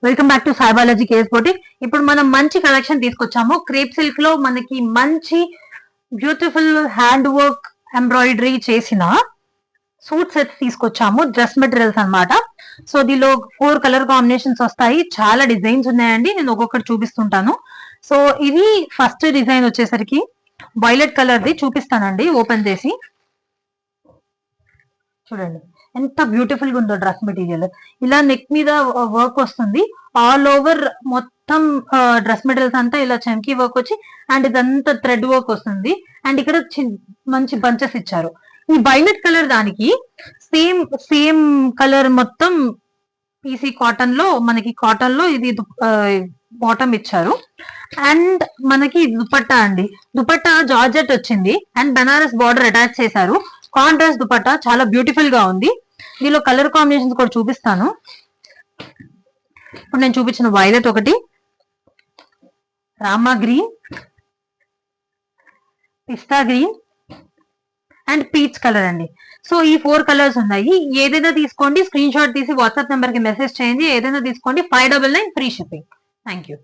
Welcome back to Sai Balaji KS boutique. ఇప్పుడు మనం మంచి కలెక్షన్ తీసుకొచ్చాము. క్రేప్ సిల్క్ లో మనకి మంచి బ్యూటిఫుల్ హ్యాండ్ వర్క్ ఎంబ్రాయిడరీ చేసిన సూట్ సెట్స్ తీసుకొచ్చాము. డ్రెస్ మెటీరియల్స్ అన్నమాట. సో దీనిలో 4 కలర్ కాంబినేషన్స్ వస్తాయి. చాలా డిజైన్స్ ఉన్నాయండి. నేను ఒక్కొక్కటి చూపిస్తుంటాను. సో ఇది ఫస్ట్ డిజైన్ వచ్చేసరికి వైలెట్ కలర్ ది చూపిస్తానండి. ఓపెన్ చేసి చూడండి ఎంత బ్యూటిఫుల్ గా ఉందో డ్రెస్ మెటీరియల్. ఇలా నెక్ మీద వర్క్ వస్తుంది. ఆల్ ఓవర్ మొత్తం డ్రెస్ మెటీరియల్స్ అంతా ఇలా చంకీ వర్క్ వచ్చి అండ్ ఇదంతా థ్రెడ్ వర్క్ వస్తుంది. అండ్ ఇక్కడ మంచి బంచెస్ ఇచ్చారు. ఈ వైలెట్ కలర్ దానికి సేమ్ సేమ్ కలర్ మొత్తం పీసీ కాటన్ లో మనకి కాటన్ లో ఇది బాటమ్ ఇచ్చారు. అండ్ మనకి దుపట్టా అండి. దుపట్టా జార్జెట్ వచ్చింది అండ్ బనారస్ బార్డర్ అటాచ్ చేశారు. కాంట్రాస్ట్ దుపట్టా చాలా బ్యూటిఫుల్ గా ఉంది. దీనిలో కలర్ కాంబినేషన్స్ కూడా చూపిస్తాను. ఇప్పుడు నేను చూపించిన వైలెట్ ఒకటి, Rama green, pista green and peach colour అండి. సో ఈ 4 కలర్స్ ఉన్నాయి. ఏదైనా తీసుకోండి, స్క్రీన్ షాట్ తీసి వాట్సాప్ నెంబర్ కి మెసేజ్ చేయండి. ఏదైనా తీసుకోండి, 599 ఫ్రీ షిప్పింగ్. Thank you.